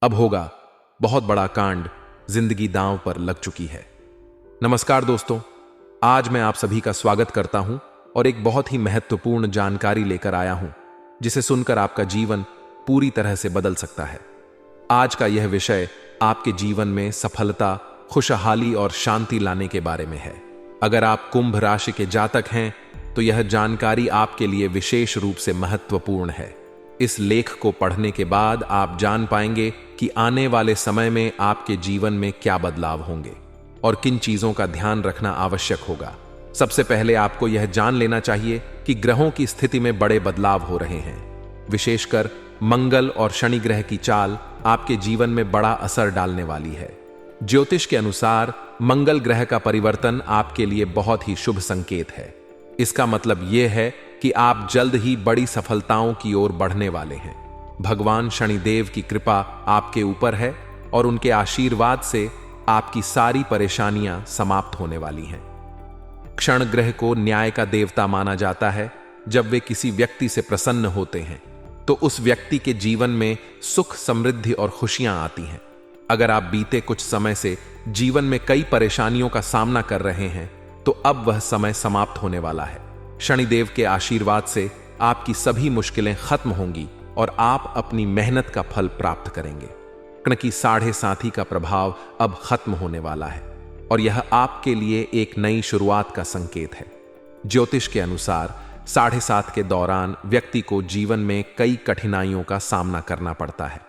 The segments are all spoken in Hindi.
अब होगा बहुत बड़ा कांड, जिंदगी दांव पर लग चुकी है। नमस्कार दोस्तों, आज मैं आप सभी का स्वागत करता हूं और एक बहुत ही महत्वपूर्ण जानकारी लेकर आया हूं, जिसे सुनकर आपका जीवन पूरी तरह से बदल सकता है। आज का यह विषय आपके जीवन में सफलता, खुशहाली और शांति लाने के बारे में है। अगर आप कुंभ राशि के जातक हैं तो यह जानकारी आपके लिए विशेष रूप से महत्वपूर्ण है। इस लेख को पढ़ने के बाद आप जान पाएंगे कि आने वाले समय में आपके जीवन में क्या बदलाव होंगे और किन चीजों का ध्यान रखना आवश्यक होगा। सबसे पहले आपको यह जान लेना चाहिए कि ग्रहों की स्थिति में बड़े बदलाव हो रहे हैं। विशेषकर मंगल और शनि ग्रह की चाल आपके जीवन में बड़ा असर डालने वाली है। ज्योतिष के अनुसार मंगल ग्रह का परिवर्तन आपके लिए बहुत ही शुभ संकेत है। इसका मतलब यह है कि आप जल्द ही बड़ी सफलताओं की ओर बढ़ने वाले हैं। भगवान शनिदेव की कृपा आपके ऊपर है और उनके आशीर्वाद से आपकी सारी परेशानियां समाप्त होने वाली हैं। क्षण ग्रह को न्याय का देवता माना जाता है। जब वे किसी व्यक्ति से प्रसन्न होते हैं तो उस व्यक्ति के जीवन में सुख, समृद्धि और खुशियां आती हैं। अगर आप बीते कुछ समय से जीवन में कई परेशानियों का सामना कर रहे हैं तो अब वह समय समाप्त होने वाला है। शनिदेव के आशीर्वाद से आपकी सभी मुश्किलें खत्म होंगी और आप अपनी मेहनत का फल प्राप्त करेंगे। शुक्र की 7.5 का प्रभाव अब खत्म होने वाला है और यह आपके लिए एक नई शुरुआत का संकेत है। ज्योतिष के अनुसार 7.5 के दौरान व्यक्ति को जीवन में कई कठिनाइयों का सामना करना पड़ता है,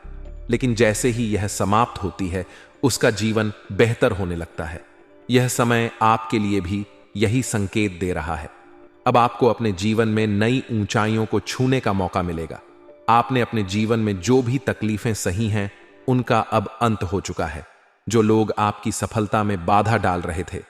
लेकिन जैसे ही यह समाप्त होती है उसका जीवन बेहतर होने लगता है। यह समय आपके लिए भी यही संकेत दे रहा है। अब आपको अपने जीवन में नई ऊंचाइयों को छूने का मौका मिलेगा। आपने अपने जीवन में जो भी तकलीफें सही हैं उनका अब अंत हो चुका है। जो लोग आपकी सफलता में बाधा डाल रहे थे,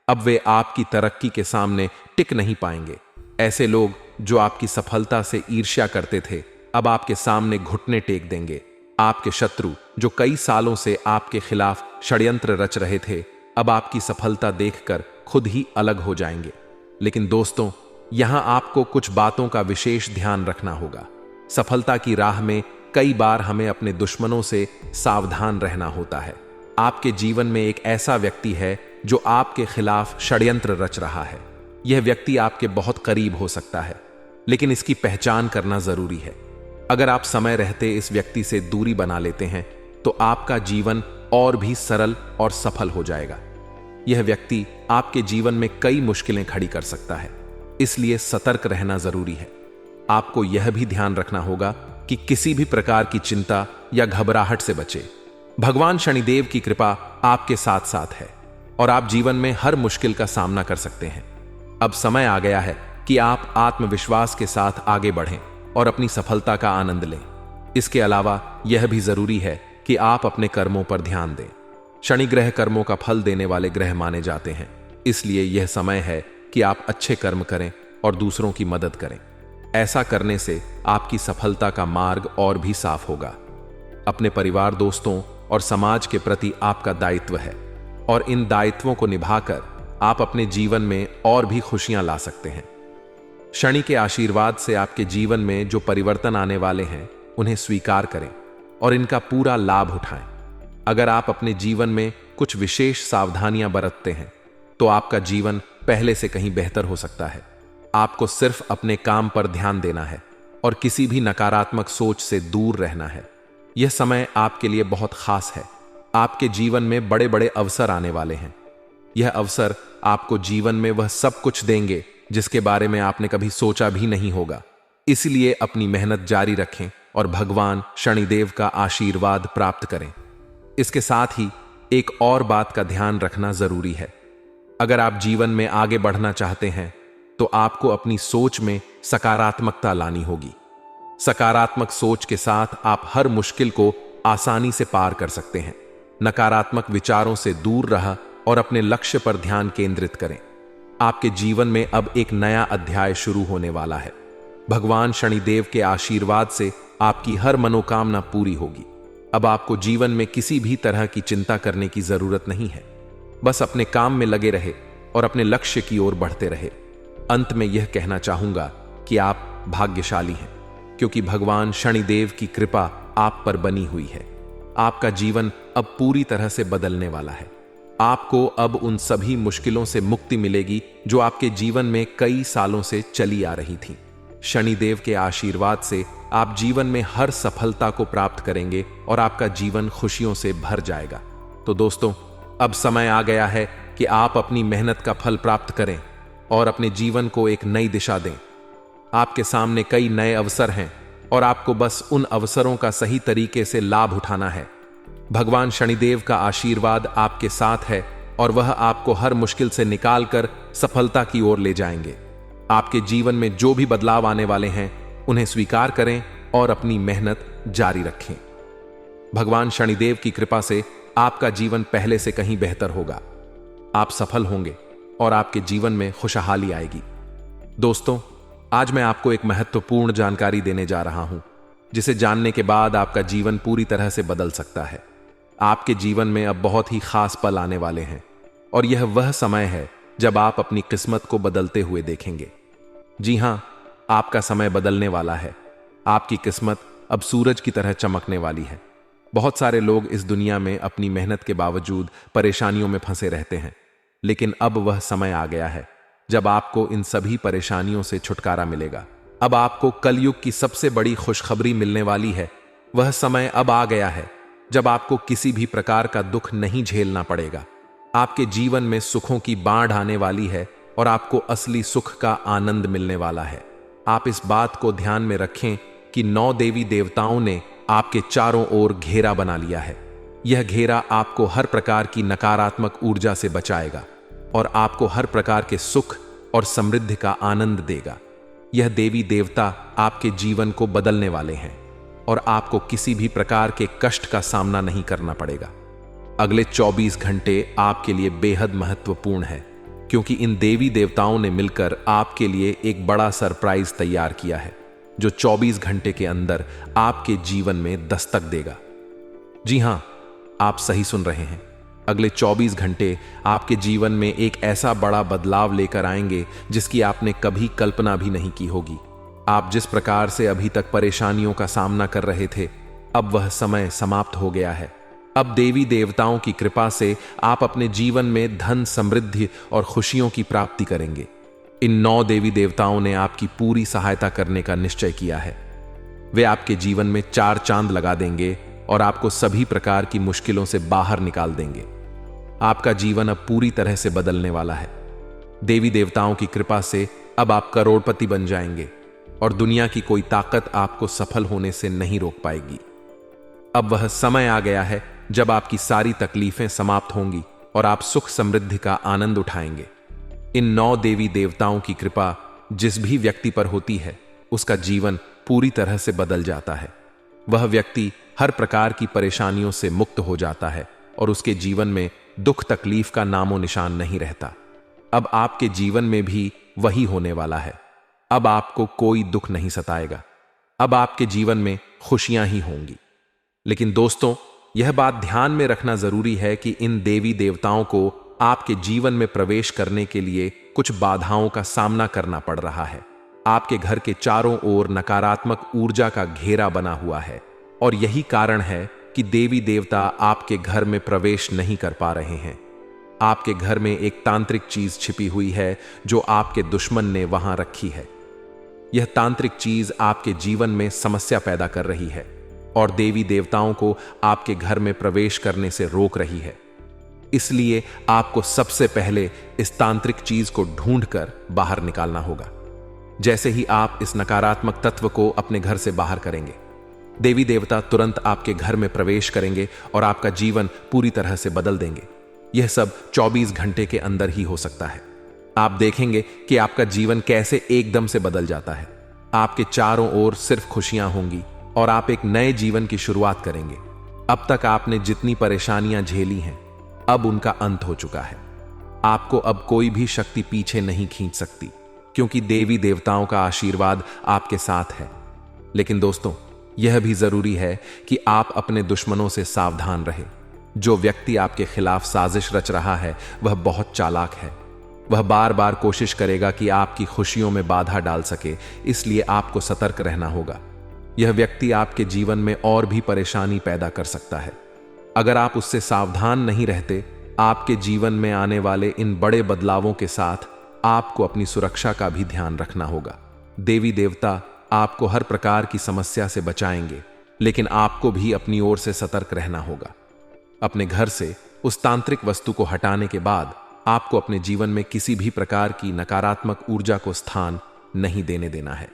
अब वे आपकी तरक्की के सामने टिक नहीं पाएंगे। ऐसे लोग जो आपकी सफलता से ईर्ष्या करते थे, अब आपके सामने घुटने टेक देंगे। आपके शत्रु जो कई सालों से आपके खिलाफ षड्यंत्र रच रहे थे, अब आपकी सफलता देखकर खुद ही अलग हो जाएंगे। लेकिन दोस्तों, यहां आपको कुछ बातों का विशेष ध्यान रखना होगा। सफलता की राह में कई बार हमें अपने दुश्मनों से सावधान रहना होता है। आपके जीवन में एक ऐसा व्यक्ति है जो आपके खिलाफ षड्यंत्र रच रहा है। यह व्यक्ति आपके बहुत करीब हो सकता है, लेकिन इसकी पहचान करना जरूरी है। अगर आप समय रहते इस व्यक्ति से दूरी बना लेते हैं तो आपका जीवन और भी सरल और सफल हो जाएगा। यह व्यक्ति आपके जीवन में कई मुश्किलें खड़ी कर सकता है, इसलिए सतर्क रहना जरूरी है। आपको यह भी ध्यान रखना होगा कि किसी भी प्रकार की चिंता या घबराहट से बचे। भगवान शनिदेव की कृपा आपके साथ साथ है और आप जीवन में हर मुश्किल का सामना कर सकते हैं। अब समय आ गया है कि आप आत्मविश्वास के साथ आगे बढ़ें और अपनी सफलता का आनंद लें। इसके अलावा यह भी जरूरी है कि आप अपने कर्मों पर ध्यान दें। शनि ग्रह कर्मों का फल देने वाले ग्रह माने जाते हैं, इसलिए यह समय है कि आप अच्छे कर्म करें और दूसरों की मदद करें। ऐसा करने से आपकी सफलता का मार्ग और भी साफ होगा। अपने परिवार, दोस्तों और समाज के प्रति आपका दायित्व है और इन दायित्वों को निभाकर आप अपने जीवन में और भी खुशियां ला सकते हैं। शनि के आशीर्वाद से आपके जीवन में जो परिवर्तन आने वाले हैं उन्हें स्वीकार करें और इनका पूरा लाभ उठाएं। अगर आप अपने जीवन में कुछ विशेष सावधानियां बरतते हैं तो आपका जीवन पहले से कहीं बेहतर हो सकता है। आपको सिर्फ अपने काम पर ध्यान देना है और किसी भी नकारात्मक सोच से दूर रहना है। यह समय आपके लिए बहुत खास है। आपके जीवन में बड़े बड़े अवसर आने वाले हैं। यह अवसर आपको जीवन में वह सब कुछ देंगे जिसके बारे में आपने कभी सोचा भी नहीं होगा। इसलिए अपनी मेहनत जारी रखें और भगवान शनिदेव का आशीर्वाद प्राप्त करें। इसके साथ ही एक और बात का ध्यान रखना जरूरी है। अगर आप जीवन में आगे बढ़ना चाहते हैं तो आपको अपनी सोच में सकारात्मकता लानी होगी। सकारात्मक सोच के साथ आप हर मुश्किल को आसानी से पार कर सकते हैं। नकारात्मक विचारों से दूर रह और अपने लक्ष्य पर ध्यान केंद्रित करें। आपके जीवन में अब एक नया अध्याय शुरू होने वाला है। भगवान शनिदेव के आशीर्वाद से आपकी हर मनोकामना पूरी होगी। अब आपको जीवन में किसी भी तरह की चिंता करने की जरूरत नहीं है। बस अपने काम में लगे रहे और अपने लक्ष्य की ओर बढ़ते रहे। अंत में यह कहना चाहूंगा कि आप भाग्यशाली हैं, क्योंकि भगवान शनिदेव की कृपा आप पर बनी हुई है। आपका जीवन अब पूरी तरह से बदलने वाला है। आपको अब उन सभी मुश्किलों से मुक्ति मिलेगी जो आपके जीवन में कई सालों से चली आ रही थीं। शनिदेव के आशीर्वाद से आप जीवन में हर सफलता को प्राप्त करेंगे और आपका जीवन खुशियों से भर जाएगा। तो दोस्तों, अब समय आ गया है कि आप अपनी मेहनत का फल प्राप्त करें और अपने जीवन को एक नई दिशा दें। आपके सामने कई नए अवसर हैं और आपको बस उन अवसरों का सही तरीके से लाभ उठाना है। भगवान शनिदेव का आशीर्वाद आपके साथ है और वह आपको हर मुश्किल से निकालकर सफलता की ओर ले जाएंगे। आपके जीवन में जो भी बदलाव आने वाले हैं उन्हें स्वीकार करें और अपनी मेहनत जारी रखें। भगवान शनिदेव की कृपा से आपका जीवन पहले से कहीं बेहतर होगा। आप सफल होंगे और आपके जीवन में खुशहाली आएगी। दोस्तों, आज मैं आपको एक महत्वपूर्ण जानकारी देने जा रहा हूं, जिसे जानने के बाद आपका जीवन पूरी तरह से बदल सकता है। आपके जीवन में अब बहुत ही खास पल आने वाले हैं और यह वह समय है जब आप अपनी किस्मत को बदलते हुए देखेंगे। जी हां, आपका समय बदलने वाला है। आपकी किस्मत अब सूरज की तरह चमकने वाली है। बहुत सारे लोग इस दुनिया में अपनी मेहनत के बावजूद परेशानियों में फंसे रहते हैं, लेकिन अब वह समय आ गया है जब आपको इन सभी परेशानियों से छुटकारा मिलेगा। अब आपको कलयुग की सबसे बड़ी खुशखबरी मिलने वाली है। वह समय अब आ गया है जब आपको किसी भी प्रकार का दुख नहीं झेलना पड़ेगा। आपके जीवन में सुखों की बाढ़ आने वाली है और आपको असली सुख का आनंद मिलने वाला है। आप इस बात को ध्यान में रखें कि 9 देवी देवताओं ने आपके चारों ओर घेरा बना लिया है। यह घेरा आपको हर प्रकार की नकारात्मक ऊर्जा से बचाएगा और आपको हर प्रकार के सुख और समृद्धि का आनंद देगा। यह देवी देवता आपके जीवन को बदलने वाले हैं और आपको किसी भी प्रकार के कष्ट का सामना नहीं करना पड़ेगा। अगले 24 घंटे आपके लिए बेहद महत्वपूर्ण है, क्योंकि इन देवी देवताओं ने मिलकर आपके लिए एक बड़ा सरप्राइज तैयार किया है, जो 24 घंटे के अंदर आपके जीवन में दस्तक देगा। जी हां, आप सही सुन रहे हैं। अगले 24 घंटे आपके जीवन में एक ऐसा बड़ा बदलाव लेकर आएंगे जिसकी आपने कभी कल्पना भी नहीं की होगी। आप जिस प्रकार से अभी तक परेशानियों का सामना कर रहे थे, अब वह समय समाप्त हो गया है। अब देवी देवताओं की कृपा से आप अपने जीवन में धन, समृद्धि और खुशियों की प्राप्ति करेंगे। इन 9 देवी देवताओं ने आपकी पूरी सहायता करने का निश्चय किया है। वे आपके जीवन में 4 चांद लगा देंगे और आपको सभी प्रकार की मुश्किलों से बाहर निकाल देंगे। आपका जीवन अब पूरी तरह से बदलने वाला है। देवी देवताओं की कृपा से अब आप करोड़पति बन जाएंगे और दुनिया की कोई ताकत आपको सफल होने से नहीं रोक पाएगी। अब वह समय आ गया है जब आपकी सारी तकलीफें समाप्त होंगी और आप सुख समृद्धि का आनंद उठाएंगे। इन 9 देवी देवताओं की कृपा जिस भी व्यक्ति पर होती है, उसका जीवन पूरी तरह से बदल जाता है। वह व्यक्ति हर प्रकार की परेशानियों से मुक्त हो जाता है और उसके जीवन में दुख तकलीफ का नामो निशान नहीं रहता। अब आपके जीवन में भी वही होने वाला है। अब आपको कोई दुख नहीं सताएगा। अब आपके जीवन में खुशियां ही होंगी। लेकिन दोस्तों, यह बात ध्यान में रखना जरूरी है कि इन देवी देवताओं को आपके जीवन में प्रवेश करने के लिए कुछ बाधाओं का सामना करना पड़ रहा है। आपके घर के चारों ओर नकारात्मक ऊर्जा का घेरा बना हुआ है और यही कारण है कि देवी देवता आपके घर में प्रवेश नहीं कर पा रहे हैं। आपके घर में एक तांत्रिक चीज छिपी हुई है जो आपके दुश्मन ने वहां रखी है। यह तांत्रिक चीज आपके जीवन में समस्या पैदा कर रही है और देवी देवताओं को आपके घर में प्रवेश करने से रोक रही है। इसलिए आपको सबसे पहले इस तांत्रिक चीज को ढूंढकर बाहर निकालना होगा। जैसे ही आप इस नकारात्मक तत्व को अपने घर से बाहर करेंगे, देवी देवता तुरंत आपके घर में प्रवेश करेंगे और आपका जीवन पूरी तरह से बदल देंगे। यह सब 24 घंटे के अंदर ही हो सकता है। आप देखेंगे कि आपका जीवन कैसे एकदम से बदल जाता है। आपके चारों ओर सिर्फ खुशियां होंगी और आप एक नए जीवन की शुरुआत करेंगे। अब तक आपने जितनी परेशानियां झेली हैं, अब उनका अंत हो चुका है। आपको अब कोई भी शक्ति पीछे नहीं खींच सकती, क्योंकि देवी देवताओं का आशीर्वाद आपके साथ है। लेकिन दोस्तों, यह भी जरूरी है कि आप अपने दुश्मनों से सावधान रहें। जो व्यक्ति आपके खिलाफ साजिश रच रहा है, वह बहुत चालाक है। वह बार बार कोशिश करेगा कि आपकी खुशियों में बाधा डाल सके, इसलिए आपको सतर्क रहना होगा। यह व्यक्ति आपके जीवन में और भी परेशानी पैदा कर सकता है। अगर आप उससे सावधान नहीं रहते, आपके जीवन में आने वाले इन बड़े बदलावों के साथ आपको अपनी सुरक्षा का भी ध्यान रखना होगा। देवी देवता आपको हर प्रकार की समस्या से बचाएंगे, लेकिन आपको भी अपनी ओर से सतर्क रहना होगा। अपने घर से उस तांत्रिक वस्तु को हटाने के बाद आपको अपने जीवन में किसी भी प्रकार की नकारात्मक ऊर्जा को स्थान नहीं देने देना है।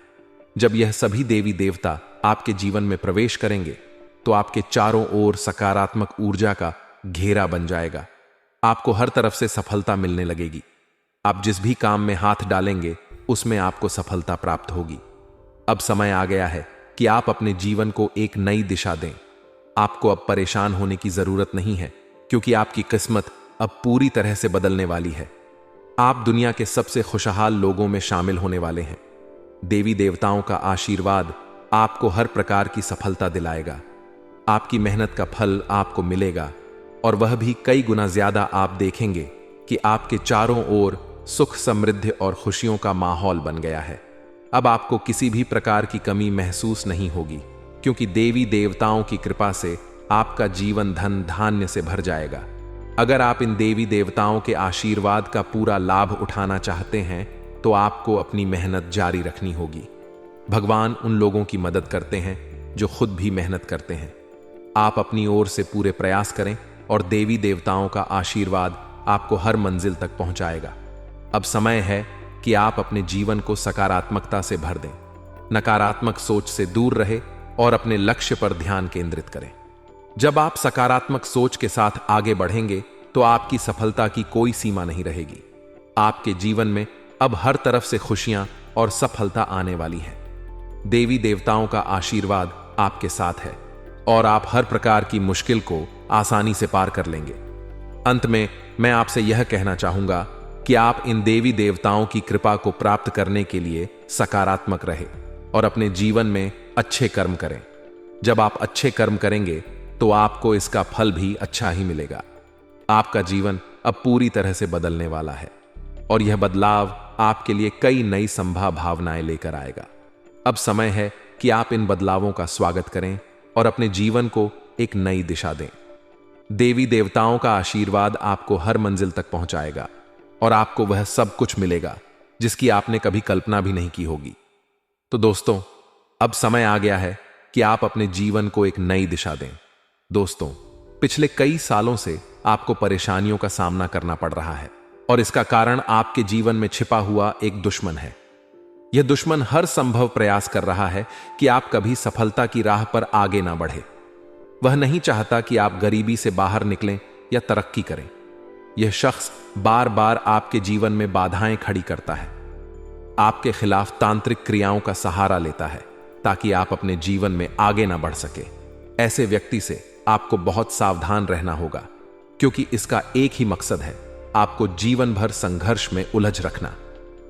जब यह सभी देवी देवता आपके जीवन में प्रवेश करेंगे तो आपके चारों ओर सकारात्मक ऊर्जा का घेरा बन जाएगा। आपको हर तरफ से सफलता मिलने लगेगी। आप जिस भी काम में हाथ डालेंगे उसमें आपको सफलता प्राप्त होगी। अब समय आ गया है कि आप अपने जीवन को एक नई दिशा दें। आपको अब परेशान होने की जरूरत नहीं है, क्योंकि आपकी किस्मत अब पूरी तरह से बदलने वाली है। आप दुनिया के सबसे खुशहाल लोगों में शामिल होने वाले हैं। देवी देवताओं का आशीर्वाद आपको हर प्रकार की सफलता दिलाएगा। आपकी मेहनत का फल आपको मिलेगा, और वह भी कई गुना ज्यादा। आप देखेंगे कि आपके चारों ओर सुख, समृद्धि और खुशियों का माहौल बन गया है। अब आपको किसी भी प्रकार की कमी महसूस नहीं होगी, क्योंकि देवी देवताओं की कृपा से आपका जीवन धन धान्य से भर जाएगा। अगर आप इन देवी देवताओं के आशीर्वाद का पूरा लाभ उठाना चाहते हैं तो आपको अपनी मेहनत जारी रखनी होगी। भगवान उन लोगों की मदद करते हैं जो खुद भी मेहनत करते हैं। आप अपनी ओर से पूरे प्रयास करें और देवी देवताओं का आशीर्वाद आपको हर मंजिल तक पहुंचाएगा। अब समय है कि आप अपने जीवन को सकारात्मकता से भर दें, नकारात्मक सोच से दूर रहे और अपने लक्ष्य पर ध्यान केंद्रित करें। जब आप सकारात्मक सोच के साथ आगे बढ़ेंगे तो आपकी सफलता की कोई सीमा नहीं रहेगी। आपके जीवन में अब हर तरफ से खुशियां और सफलता आने वाली है। देवी देवताओं का आशीर्वाद आपके साथ है और आप हर प्रकार की मुश्किल को आसानी से पार कर लेंगे। अंत में मैं आपसे यह कहना चाहूंगा कि आप इन देवी देवताओं की कृपा को प्राप्त करने के लिए सकारात्मक रहे और अपने जीवन में अच्छे कर्म करें। जब आप अच्छे कर्म करेंगे तो आपको इसका फल भी अच्छा ही मिलेगा। आपका जीवन अब पूरी तरह से बदलने वाला है और यह बदलाव आपके लिए कई नई संभावनाएं लेकर आएगा। अब समय है कि आप इन बदलावों का स्वागत करें और अपने जीवन को एक नई दिशा दें। देवी देवताओं का आशीर्वाद आपको हर मंजिल तक पहुंचाएगा और आपको वह सब कुछ मिलेगा जिसकी आपने कभी कल्पना भी नहीं की होगी। तो दोस्तों, अब समय आ गया है कि आप अपने जीवन को एक नई दिशा दें। दोस्तों, पिछले कई सालों से आपको परेशानियों का सामना करना पड़ रहा है और इसका कारण आपके जीवन में छिपा हुआ एक दुश्मन है। यह दुश्मन हर संभव प्रयास कर रहा है कि आप कभी सफलता की राह पर आगे ना बढ़े। वह नहीं चाहता कि आप गरीबी से बाहर निकलें या तरक्की करें। यह शख्स बार बार आपके जीवन में बाधाएं खड़ी करता है, आपके खिलाफ तांत्रिक क्रियाओं का सहारा लेता है ताकि आप अपने जीवन में आगे ना बढ़ सके। ऐसे व्यक्ति से आपको बहुत सावधान रहना होगा, क्योंकि इसका एक ही मकसद है, आपको जीवन भर संघर्ष में उलझ रखना।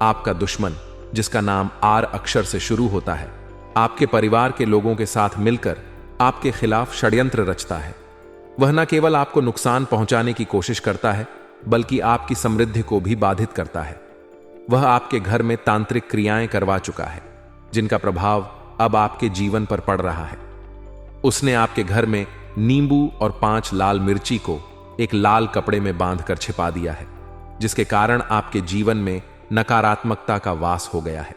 आपका दुश्मन, जिसका नाम आर अक्षर से शुरू होता है, आपके परिवार के लोगों के साथ मिलकर आपके खिलाफ षड्यंत्र रचता है। वह न केवल आपको नुकसान पहुंचाने की कोशिश करता है, बल्कि आपकी समृद्धि को भी बाधित करता है। वह आपके घर में तांत्रिक क्रियाएं करवा चुका है, जिनका प्रभाव अब आपके जीवन पर पड़ रहा है। उसने आपके घर में नींबू और 5 लाल मिर्ची को एक लाल कपड़े में बांधकर छिपा दिया है, जिसके कारण आपके जीवन में नकारात्मकता का वास हो गया है।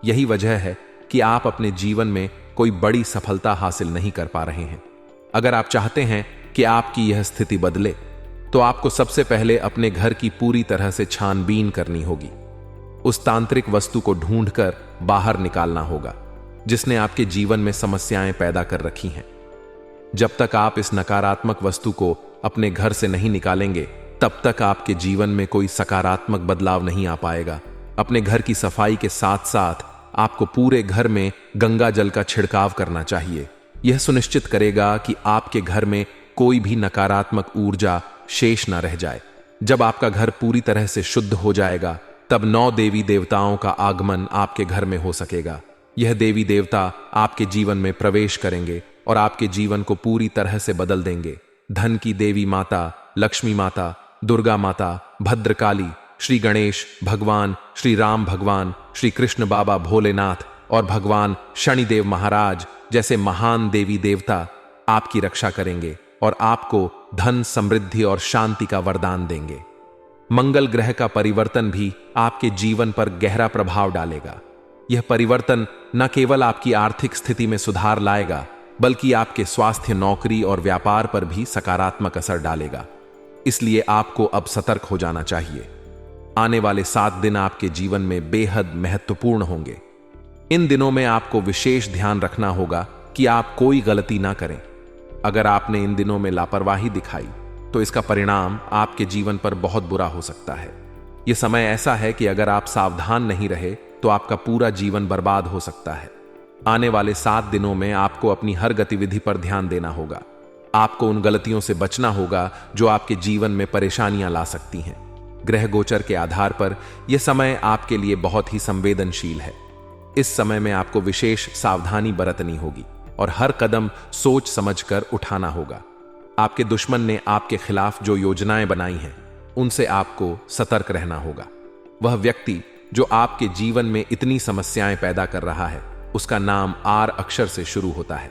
यही वजह है कि आप अपने जीवन में कोई बड़ी सफलता हासिल नहीं कर पा रहे हैं। अगर आप चाहते हैं कि आपकी यह स्थिति बदले, तो आपको सबसे पहले अपने घर की पूरी तरह से छानबीन करनी होगी। उस तांत्रिक वस्तु को ढूंढकर बाहर निकालना होगा जिसने आपके जीवन में समस्याएं पैदा कर रखी हैं। जब तक आप इस नकारात्मक वस्तु को अपने घर से नहीं निकालेंगे, तब तक आपके जीवन में कोई सकारात्मक बदलाव नहीं आ पाएगा। अपने घर की सफाई के साथ साथ आपको पूरे घर में गंगा जल का छिड़काव करना चाहिए। यह सुनिश्चित करेगा कि आपके घर में कोई भी नकारात्मक ऊर्जा शेष न रह जाए। जब आपका घर पूरी तरह से शुद्ध हो जाएगा, तब 9 देवी देवताओं का आगमन आपके घर में हो सकेगा। यह देवी देवता आपके जीवन में प्रवेश करेंगे और आपके जीवन को पूरी तरह से बदल देंगे। धन की देवी माता, लक्ष्मी माता, दुर्गा माता, भद्रकाली, श्री गणेश भगवान, श्री राम भगवान, श्री कृष्ण बाबा भोलेनाथ और भगवान शनिदेव महाराज जैसे महान देवी देवता आपकी रक्षा करेंगे और आपको धन, समृद्धि और शांति का वरदान देंगे। मंगल ग्रह का परिवर्तन भी आपके जीवन पर गहरा प्रभाव डालेगा। यह परिवर्तन न केवल आपकी आर्थिक स्थिति में सुधार लाएगा, बल्कि आपके स्वास्थ्य, नौकरी और व्यापार पर भी सकारात्मक असर डालेगा। इसलिए आपको अब सतर्क हो जाना चाहिए। आने वाले 7 दिन आपके जीवन में बेहद महत्वपूर्ण होंगे। इन दिनों में आपको विशेष ध्यान रखना होगा कि आप कोई गलती ना करें। अगर आपने इन दिनों में लापरवाही दिखाई तो इसका परिणाम आपके जीवन पर बहुत बुरा हो सकता है। यह समय ऐसा है कि अगर आप सावधान नहीं रहे तो आपका पूरा जीवन बर्बाद हो सकता है। आने वाले 7 दिनों में आपको अपनी हर गतिविधि पर ध्यान देना होगा। आपको उन गलतियों से बचना होगा जो आपके जीवन में परेशानियां ला सकती हैं। ग्रह गोचर के आधार पर यह समय आपके लिए बहुत ही संवेदनशील है। इस समय में आपको विशेष सावधानी बरतनी होगी और हर कदम सोच समझकर उठाना होगा। आपके दुश्मन ने आपके खिलाफ जो योजनाएं बनाई हैं, उनसे आपको सतर्क रहना होगा। वह व्यक्ति जो आपके जीवन में इतनी समस्याएं पैदा कर रहा है, उसका नाम आर अक्षर से शुरू होता है।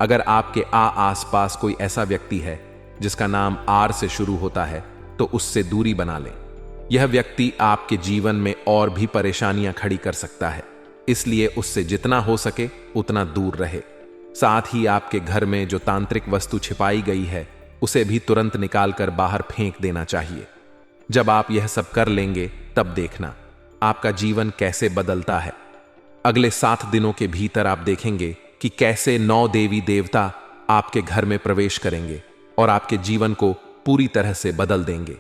अगर आपके आसपास कोई ऐसा व्यक्ति है जिसका नाम आर से शुरू होता है, तो उससे दूरी बना लें। यह व्यक्ति आपके जीवन में और भी परेशानियां खड़ी कर सकता है, इसलिए उससे जितना हो सके उतना दूर रहे। साथ ही आपके घर में जो तांत्रिक वस्तु छिपाई गई है, उसे भी तुरंत निकालकर बाहर फेंक देना चाहिए। जब आप यह सब कर लेंगे, तब देखना आपका जीवन कैसे बदलता है। अगले 7 दिनों के भीतर आप देखेंगे कि कैसे 9 देवी देवता आपके घर में प्रवेश करेंगे और आपके जीवन को पूरी तरह से बदल देंगे।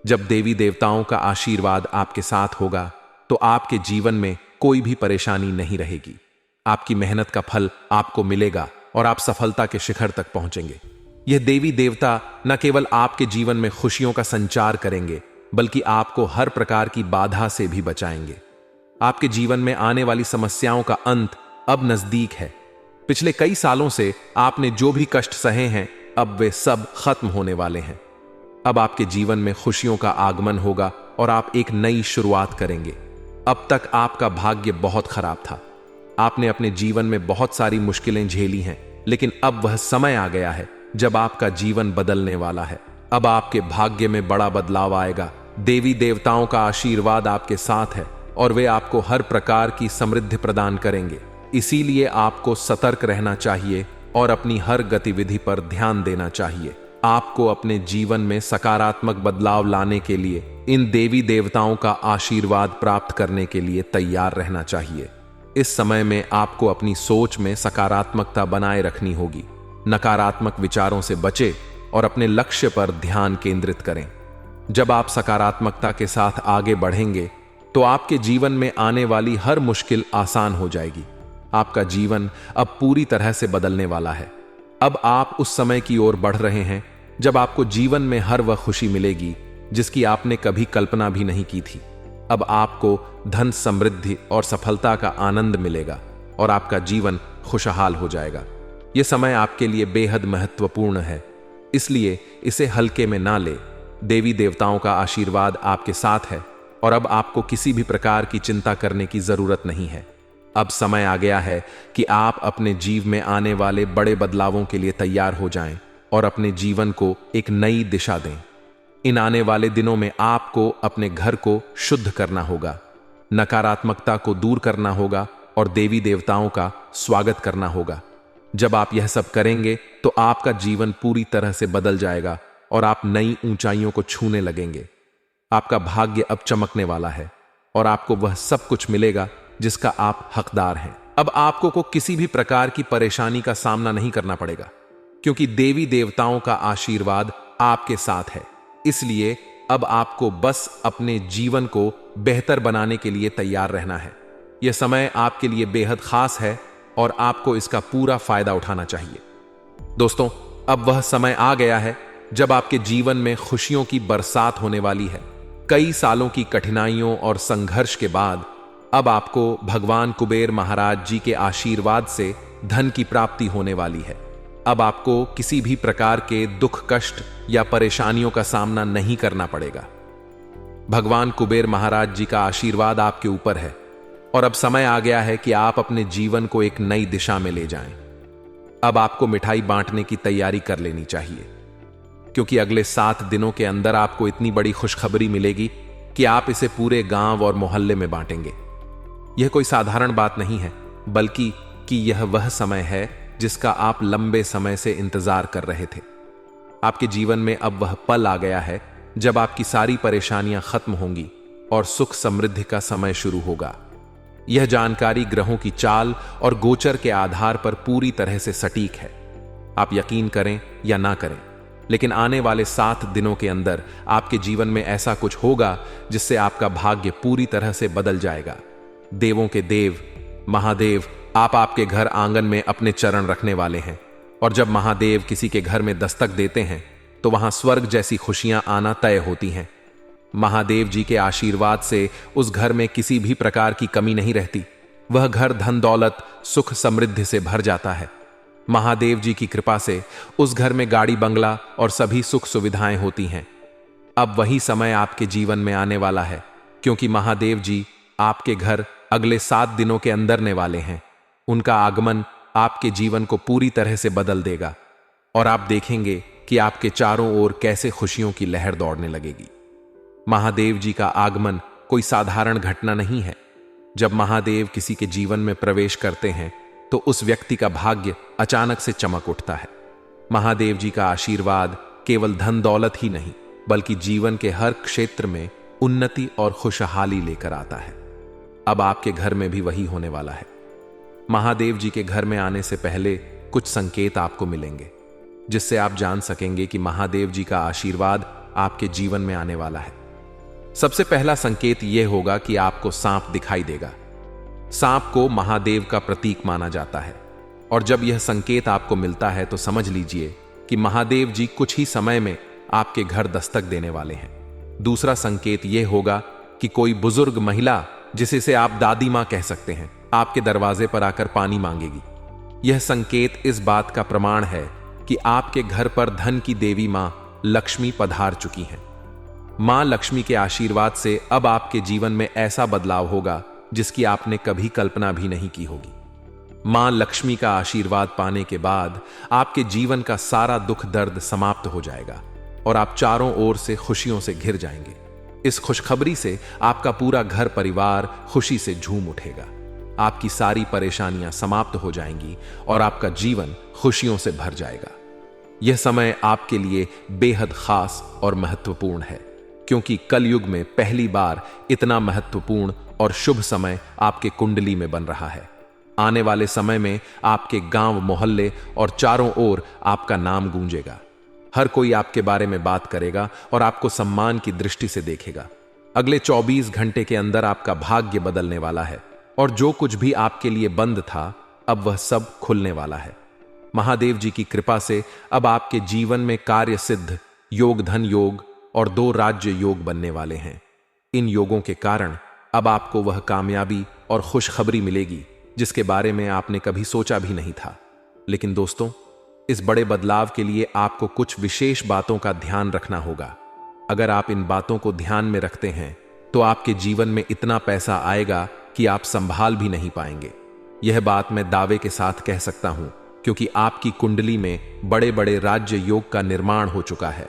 जब देवी देवताओं का आशीर्वाद आपके साथ होगा, तो आपके जीवन में कोई भी परेशानी नहीं रहेगी। आपकी मेहनत का फल आपको मिलेगा और आप सफलता के शिखर तक पहुंचेंगे। यह देवी देवता न केवल आपके जीवन में खुशियों का संचार करेंगे, बल्कि आपको हर प्रकार की बाधा से भी बचाएंगे। आपके जीवन में आने वाली समस्याओं का अंत अब नजदीक है। पिछले कई सालों से आपने जो भी कष्ट सहे हैं, अब वे सब खत्म होने वाले हैं। अब आपके जीवन में खुशियों का आगमन होगा और आप एक नई शुरुआत करेंगे। अब तक आपका भाग्य बहुत खराब था। आपने अपने जीवन में बहुत सारी मुश्किलें झेली हैं, लेकिन अब वह समय आ गया है जब आपका जीवन बदलने वाला है। अब आपके भाग्य में बड़ा बदलाव आएगा। देवी देवताओं का आशीर्वाद आपके साथ है और वे आपको हर प्रकार की समृद्धि प्रदान करेंगे। इसीलिए आपको सतर्क रहना चाहिए और अपनी हर गतिविधि पर ध्यान देना चाहिए। आपको अपने जीवन में सकारात्मक बदलाव लाने के लिए इन देवी देवताओं का आशीर्वाद प्राप्त करने के लिए तैयार रहना चाहिए। इस समय में आपको अपनी सोच में सकारात्मकता बनाए रखनी होगी। नकारात्मक विचारों से बचें और अपने लक्ष्य पर ध्यान केंद्रित करें। जब आप सकारात्मकता के साथ आगे बढ़ेंगे, तो आपके जीवन में आने वाली हर मुश्किल आसान हो जाएगी। आपका जीवन अब पूरी तरह से बदलने वाला है। अब आप उस समय की ओर बढ़ रहे हैं जब आपको जीवन में हर वह खुशी मिलेगी जिसकी आपने कभी कल्पना भी नहीं की थी। अब आपको धन, समृद्धि और सफलता का आनंद मिलेगा और आपका जीवन खुशहाल हो जाएगा। यह समय आपके लिए बेहद महत्वपूर्ण है, इसलिए इसे हल्के में ना ले। देवी देवताओं का आशीर्वाद आपके साथ है और अब आपको किसी भी प्रकार की चिंता करने की जरूरत नहीं है। अब समय आ गया है कि आप अपने जीवन में आने वाले बड़े बदलावों के लिए तैयार हो जाएं और अपने जीवन को एक नई दिशा दें। इन आने वाले दिनों में आपको अपने घर को शुद्ध करना होगा, नकारात्मकता को दूर करना होगा और देवी देवताओं का स्वागत करना होगा। जब आप यह सब करेंगे तो आपका जीवन पूरी तरह से बदल जाएगा और आप नई ऊंचाइयों को छूने लगेंगे। आपका भाग्य अब चमकने वाला है और आपको वह सब कुछ मिलेगा जिसका आप हकदार हैं। अब आपको किसी भी प्रकार की परेशानी का सामना नहीं करना पड़ेगा, क्योंकि देवी देवताओं का आशीर्वाद आपके साथ है। इसलिए अब आपको बस अपने जीवन को बेहतर बनाने के लिए तैयार रहना है। यह समय आपके लिए बेहद खास है और आपको इसका पूरा फायदा उठाना चाहिए। दोस्तों, अब वह समय आ गया है जब आपके जीवन में खुशियों की बरसात होने वाली है। कई सालों की कठिनाइयों और संघर्ष के बाद अब आपको भगवान कुबेर महाराज जी के आशीर्वाद से धन की प्राप्ति होने वाली है। अब आपको किसी भी प्रकार के दुख, कष्ट या परेशानियों का सामना नहीं करना पड़ेगा। भगवान कुबेर महाराज जी का आशीर्वाद आपके ऊपर है और अब समय आ गया है कि आप अपने जीवन को एक नई दिशा में ले जाएं। अब आपको मिठाई बांटने की तैयारी कर लेनी चाहिए। क्योंकि अगले 7 दिनों के अंदर आपको इतनी बड़ी खुशखबरी मिलेगी कि आप इसे पूरे गांव और मोहल्ले में बांटेंगे। यह कोई साधारण बात नहीं है, बल्कि कि यह वह समय है जिसका आप लंबे समय से इंतजार कर रहे थे। आपके जीवन में अब वह पल आ गया है जब आपकी सारी परेशानियां खत्म होंगी और सुख समृद्धि का समय शुरू होगा। यह जानकारी ग्रहों की चाल और गोचर के आधार पर पूरी तरह से सटीक है। आप यकीन करें या ना करें, लेकिन आने वाले 7 दिनों के अंदर आपके जीवन में ऐसा कुछ होगा जिससे आपका भाग्य पूरी तरह से बदल जाएगा। देवों के देव महादेव आपके घर आंगन में अपने चरण रखने वाले हैं, और जब महादेव किसी के घर में दस्तक देते हैं तो वहां स्वर्ग जैसी खुशियां आना तय होती हैं। महादेव जी के आशीर्वाद से उस घर में किसी भी प्रकार की कमी नहीं रहती। वह घर धन दौलत सुख समृद्धि से भर जाता है। महादेव जी की कृपा से उस घर में गाड़ी बंगला और सभी सुख सुविधाएं होती हैं। अब वही समय आपके जीवन में आने वाला है, क्योंकि महादेव जी आपके घर अगले 7 दिनों के अंदर ने वाले हैं। उनका आगमन आपके जीवन को पूरी तरह से बदल देगा और आप देखेंगे कि आपके चारों ओर कैसे खुशियों की लहर दौड़ने लगेगी। महादेव जी का आगमन कोई साधारण घटना नहीं है। जब महादेव किसी के जीवन में प्रवेश करते हैं तो उस व्यक्ति का भाग्य अचानक से चमक उठता है। महादेव जी का आशीर्वाद केवल धन दौलत ही नहीं, बल्कि जीवन के हर क्षेत्र में उन्नति और खुशहाली लेकर आता है। अब आपके घर में भी वही होने वाला है। महादेव जी के घर में आने से पहले कुछ संकेत आपको मिलेंगे, जिससे आप जान सकेंगे कि महादेव जी का आशीर्वाद आपके जीवन में आने वाला है। सबसे पहला संकेत यह होगा कि आपको सांप दिखाई देगा। सांप को महादेव का प्रतीक माना जाता है, और जब यह संकेत आपको मिलता है तो समझ लीजिए कि महादेव जी कुछ ही समय में आपके घर दस्तक देने वाले हैं। दूसरा संकेत यह होगा कि कोई बुजुर्ग महिला, जिसे से आप दादी मां कह सकते हैं, आपके दरवाजे पर आकर पानी मांगेगी। यह संकेत इस बात का प्रमाण है कि आपके घर पर धन की देवी मां लक्ष्मी पधार चुकी हैं। मां लक्ष्मी के आशीर्वाद से अब आपके जीवन में ऐसा बदलाव होगा जिसकी आपने कभी कल्पना भी नहीं की होगी। मां लक्ष्मी का आशीर्वाद पाने के बाद आपके जीवन का सारा दुख दर्द समाप्त हो जाएगा और आप चारों ओर से खुशियों से घिर जाएंगे। इस खुशखबरी से आपका पूरा घर परिवार खुशी से झूम उठेगा। आपकी सारी परेशानियां समाप्त हो जाएंगी और आपका जीवन खुशियों से भर जाएगा। यह समय आपके लिए बेहद खास और महत्वपूर्ण है, क्योंकि कलयुग में पहली बार इतना महत्वपूर्ण और शुभ समय आपके कुंडली में बन रहा है। आने वाले समय में आपके गांव मोहल्ले और चारों ओर आपका नाम गूंजेगा। हर कोई आपके बारे में बात करेगा और आपको सम्मान की दृष्टि से देखेगा। अगले 24 घंटे के अंदर आपका भाग्य बदलने वाला है और जो कुछ भी आपके लिए बंद था, अब वह सब खुलने वाला है। महादेव जी की कृपा से अब आपके जीवन में कार्य सिद्ध योग, धन योग और 2 राज्य योग बनने वाले हैं। इन योगों के कारण अब आपको वह कामयाबी और खुशखबरी मिलेगी जिसके बारे में आपने कभी सोचा भी नहीं था। लेकिन दोस्तों, इस बड़े बदलाव के लिए आपको कुछ विशेष बातों का ध्यान रखना होगा। अगर आप इन बातों को ध्यान में रखते हैं तो आपके जीवन में इतना पैसा आएगा कि आप संभाल भी नहीं पाएंगे। यह बात मैं दावे के साथ कह सकता हूं, क्योंकि आपकी कुंडली में बड़े बड़े राज्य योग का निर्माण हो चुका है।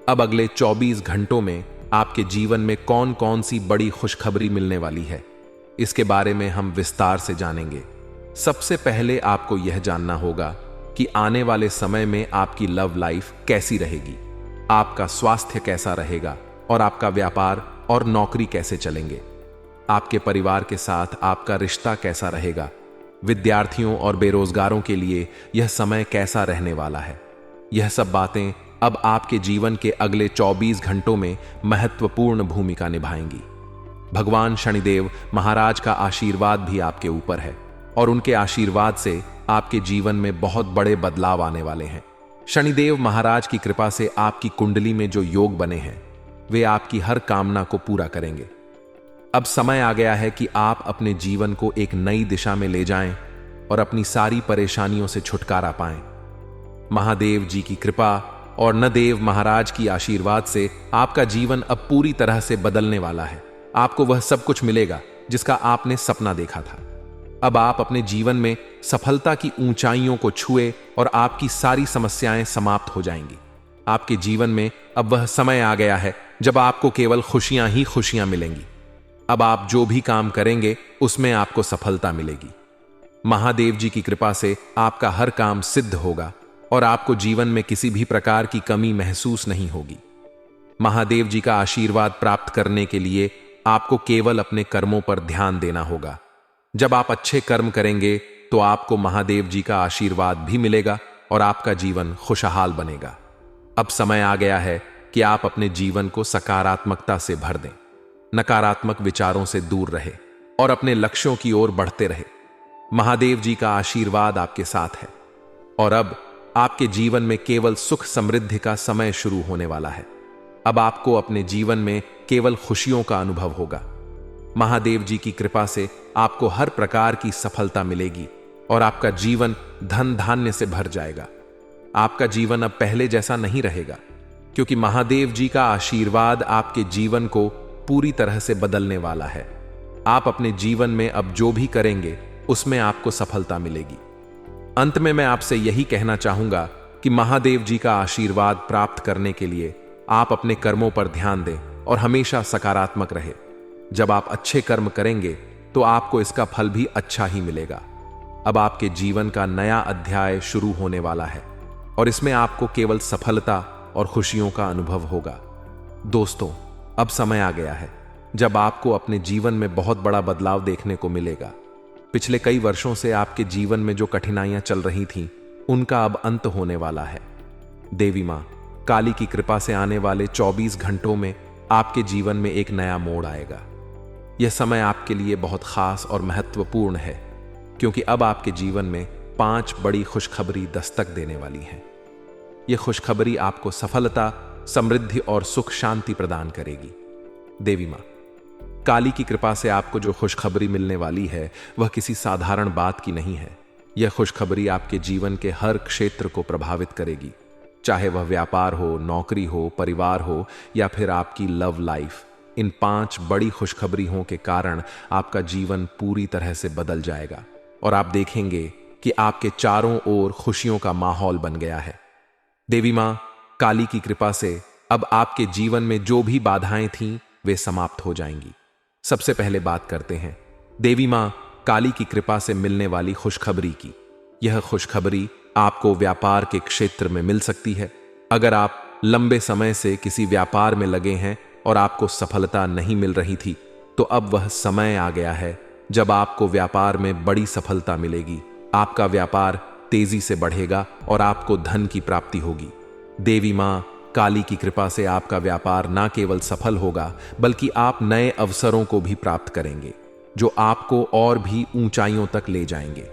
अब अगले 24 घंटों में आपके जीवन में कौन कौन सी बड़ी खुशखबरी मिलने वाली है, इसके बारे में हम विस्तार से जानेंगे। सबसे पहले आपको यह जानना होगा कि आने वाले समय में आपकी लव लाइफ कैसी रहेगी, आपका स्वास्थ्य कैसा रहेगा और आपका व्यापार और नौकरी कैसे चलेंगे। आपके परिवार के साथ आपका रिश्ता कैसा रहेगा। विद्यार्थियों और बेरोजगारों के लिए यह समय कैसा रहने वाला है। यह सब बातें अब आपके जीवन के अगले 24 घंटों में महत्वपूर्ण भूमिका निभाएंगी। भगवान शनिदेव महाराज का आशीर्वाद भी आपके ऊपर है और उनके आशीर्वाद से आपके जीवन में बहुत बड़े बदलाव आने वाले हैं। शनिदेव महाराज की कृपा से आपकी कुंडली में जो योग बने हैं वे आपकी हर कामना को पूरा करेंगे। अब समय आ गया है कि आप अपने जीवन को एक नई दिशा में ले जाएं और अपनी सारी परेशानियों से छुटकारा पाएं। महादेव जी की कृपा और नदेव महाराज की आशीर्वाद से आपका जीवन अब पूरी तरह से बदलने वाला है। आपको वह सब कुछ मिलेगा जिसका आपने सपना देखा था। अब आप अपने जीवन में सफलता की ऊंचाइयों को छुए और आपकी सारी समस्याएं समाप्त हो जाएंगी। आपके जीवन में अब वह समय आ गया है जब आपको केवल खुशियां ही खुशियां मिलेंगी। अब आप जो भी काम करेंगे उसमें आपको सफलता मिलेगी। महादेव जी की कृपा से आपका हर काम सिद्ध होगा और आपको जीवन में किसी भी प्रकार की कमी महसूस नहीं होगी। महादेव जी का आशीर्वाद प्राप्त करने के लिए आपको केवल अपने कर्मों पर ध्यान देना होगा। जब आप अच्छे कर्म करेंगे तो आपको महादेव जी का आशीर्वाद भी मिलेगा और आपका जीवन खुशहाल बनेगा। अब समय आ गया है कि आप अपने जीवन को सकारात्मकता से भर दें, नकारात्मक विचारों से दूर रहे और अपने लक्ष्यों की ओर बढ़ते रहे। महादेव जी का आशीर्वाद आपके साथ है और अब आपके जीवन में केवल सुख समृद्धि का समय शुरू होने वाला है। अब आपको अपने जीवन में केवल खुशियों का अनुभव होगा। महादेव जी की कृपा से आपको हर प्रकार की सफलता मिलेगी और आपका जीवन धन धान्य से भर जाएगा। आपका जीवन अब पहले जैसा नहीं रहेगा, क्योंकि महादेव जी का आशीर्वाद आपके जीवन को पूरी तरह से बदलने वाला है। आप अपने जीवन में अब जो भी करेंगे उसमें आपको सफलता मिलेगी। अंत में मैं आपसे यही कहना चाहूंगा कि महादेव जी का आशीर्वाद प्राप्त करने के लिए आप अपने कर्मों पर ध्यान दें और हमेशा सकारात्मक रहे। जब आप अच्छे कर्म करेंगे तो आपको इसका फल भी अच्छा ही मिलेगा। अब आपके जीवन का नया अध्याय शुरू होने वाला है और इसमें आपको केवल सफलता और खुशियों का अनुभव होगा। दोस्तों, अब समय आ गया है जब आपको अपने जीवन में बहुत बड़ा बदलाव देखने को मिलेगा। पिछले कई वर्षों से आपके जीवन में जो कठिनाइयां चल रही थीं, उनका अब अंत होने वाला है। देवी मां काली की कृपा से आने वाले 24 घंटों में आपके जीवन में एक नया मोड़ आएगा। यह समय आपके लिए बहुत खास और महत्वपूर्ण है, क्योंकि अब आपके जीवन में 5 बड़ी खुशखबरी दस्तक देने वाली हैं। यह खुशखबरी आपको सफलता, समृद्धि और सुख शांति प्रदान करेगी। देवी मां काली की कृपा से आपको जो खुशखबरी मिलने वाली है वह किसी साधारण बात की नहीं है। यह खुशखबरी आपके जीवन के हर क्षेत्र को प्रभावित करेगी, चाहे वह व्यापार हो, नौकरी हो, परिवार हो या फिर आपकी लव लाइफ। इन 5 बड़ी खुशखबरियों के कारण आपका जीवन पूरी तरह से बदल जाएगा और आप देखेंगे कि आपके चारों ओर खुशियों का माहौल बन गया है। देवी मां काली की कृपा से अब आपके जीवन में जो भी बाधाएं थीं वे समाप्त हो जाएंगी। सबसे पहले बात करते हैं देवी मां काली की कृपा से मिलने वाली खुशखबरी की। यह खुशखबरी आपको व्यापार के क्षेत्र में मिल सकती है। अगर आप लंबे समय से किसी व्यापार में लगे हैं और आपको सफलता नहीं मिल रही थी, तो अब वह समय आ गया है जब आपको व्यापार में बड़ी सफलता मिलेगी। आपका व्यापार तेजी से बढ़ेगा और आपको धन की प्राप्ति होगी। देवी मां काली की कृपा से आपका व्यापार न केवल सफल होगा, बल्कि आप नए अवसरों को भी प्राप्त करेंगे, जो आपको और भी ऊंचाइयों तक ले जाएंगे।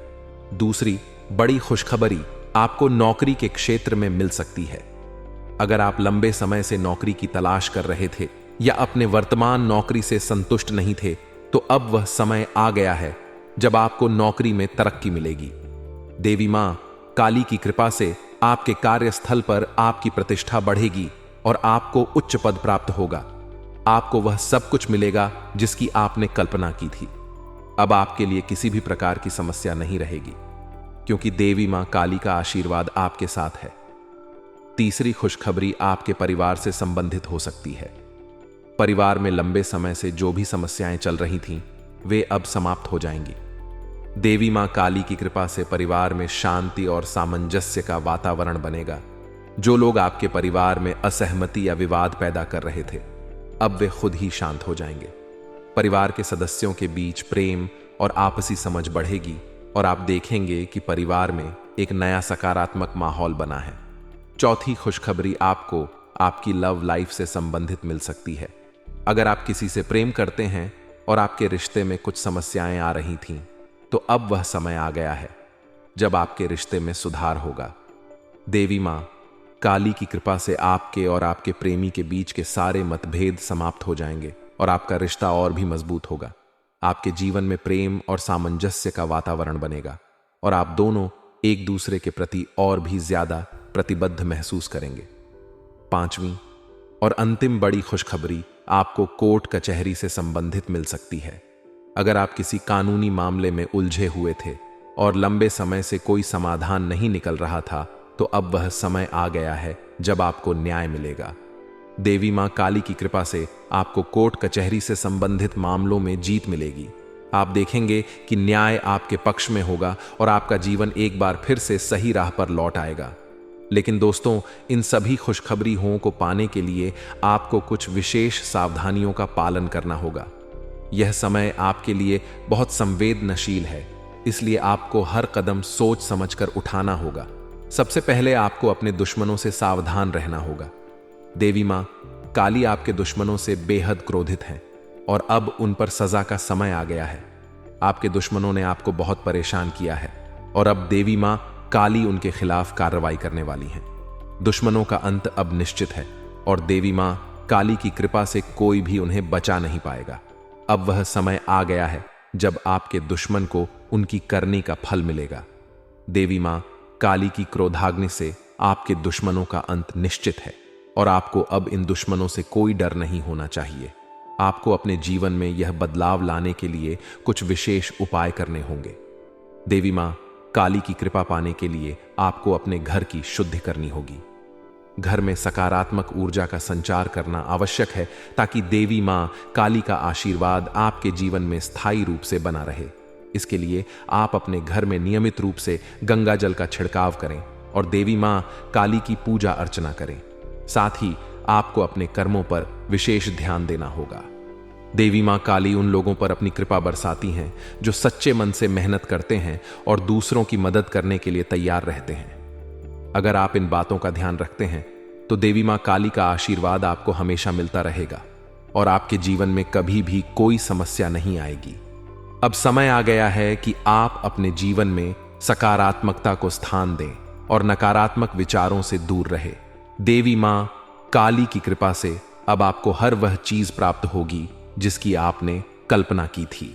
दूसरी बड़ी खुशखबरी आपको नौकरी के क्षेत्र में मिल सकती है। अगर आप लंबे समय से नौकरी की तलाश कर रहे थे या अपने वर्तमान नौकरी से संतुष्ट नहीं थे, तो अब वह समय आ गया है जब आपको नौकरी में तरक्की मिलेगी। देवी मां काली की कृपा से आपके कार्यस्थल पर आपकी प्रतिष्ठा बढ़ेगी और आपको उच्च पद प्राप्त होगा। आपको वह सब कुछ मिलेगा जिसकी आपने कल्पना की थी। अब आपके लिए किसी भी प्रकार की समस्या नहीं रहेगी, क्योंकि देवी मां काली का आशीर्वाद आपके साथ है। तीसरी खुशखबरी आपके परिवार से संबंधित हो सकती है। परिवार में लंबे समय से जो भी समस्याएं चल रही थीं, वे अब समाप्त हो जाएंगी। देवी मां काली की कृपा से परिवार में शांति और सामंजस्य का वातावरण बनेगा। जो लोग आपके परिवार में असहमति या विवाद पैदा कर रहे थे, अब वे खुद ही शांत हो जाएंगे। परिवार के सदस्यों के बीच प्रेम और आपसी समझ बढ़ेगी और आप देखेंगे कि परिवार में एक नया सकारात्मक माहौल बना है। चौथी खुशखबरी आपको आपकी लव लाइफ से संबंधित मिल सकती है। अगर आप किसी से प्रेम करते हैं और आपके रिश्ते में कुछ समस्याएं आ रही थीं, तो अब वह समय आ गया है जब आपके रिश्ते में सुधार होगा। देवी मां काली की कृपा से आपके और आपके प्रेमी के बीच के सारे मतभेद समाप्त हो जाएंगे और आपका रिश्ता और भी मजबूत होगा। आपके जीवन में प्रेम और सामंजस्य का वातावरण बनेगा और आप दोनों एक दूसरे के प्रति और भी ज्यादा प्रतिबद्ध महसूस करेंगे। पांचवी और अंतिम बड़ी खुशखबरी आपको कोर्ट कचहरी से संबंधित मिल सकती है। अगर आप किसी कानूनी मामले में उलझे हुए थे और लंबे समय से कोई समाधान नहीं निकल रहा था, तो अब वह समय आ गया है जब आपको न्याय मिलेगा। देवी मां काली की कृपा से आपको कोर्ट कचहरी से संबंधित मामलों में जीत मिलेगी। आप देखेंगे कि न्याय आपके पक्ष में होगा और आपका जीवन एक बार फिर से सही राह पर लौट आएगा। लेकिन दोस्तों, इन सभी खुशखबरी को पाने के लिए आपको कुछ विशेष सावधानियों का पालन करना होगा। यह समय आपके लिए बहुत संवेदनशील है, इसलिए आपको हर कदम सोच समझकर उठाना होगा। सबसे पहले आपको अपने दुश्मनों से सावधान रहना होगा। देवी मां काली आपके दुश्मनों से बेहद क्रोधित हैं और अब उन पर सजा का समय आ गया है। आपके दुश्मनों ने आपको बहुत परेशान किया है और अब देवी मां काली उनके खिलाफ कार्रवाई करने वाली हैं। दुश्मनों का अंत अब निश्चित है और देवी मां काली की कृपा से कोई भी उन्हें बचा नहीं पाएगा। अब वह समय आ गया है जब आपके दुश्मन को उनकी करनी का फल मिलेगा। देवी मां काली की क्रोधाग्नि से आपके दुश्मनों का अंत निश्चित है और आपको अब इन दुश्मनों से कोई डर नहीं होना चाहिए। आपको अपने जीवन में यह बदलाव लाने के लिए कुछ विशेष उपाय करने होंगे। देवी मां काली की कृपा पाने के लिए आपको अपने घर की शुद्धि करनी होगी। घर में सकारात्मक ऊर्जा का संचार करना आवश्यक है ताकि देवी मां काली का आशीर्वाद आपके जीवन में स्थायी रूप से बना रहे। इसके लिए आप अपने घर में नियमित रूप से गंगा जल का छिड़काव करें और देवी मां काली की पूजा अर्चना करें। साथ ही आपको अपने कर्मों पर विशेष ध्यान देना होगा। देवी मां काली उन लोगों पर अपनी कृपा बरसाती हैं जो सच्चे मन से मेहनत करते हैं और दूसरों की मदद करने के लिए तैयार रहते हैं। अगर आप इन बातों का ध्यान रखते हैं तो देवी मां काली का आशीर्वाद आपको हमेशा मिलता रहेगा और आपके जीवन में कभी भी कोई समस्या नहीं आएगी। अब समय आ गया है कि आप अपने जीवन में सकारात्मकता को स्थान दें और नकारात्मक विचारों से दूर रहे। देवी मां काली की कृपा से अब आपको हर वह चीज प्राप्त होगी जिसकी आपने कल्पना की थी।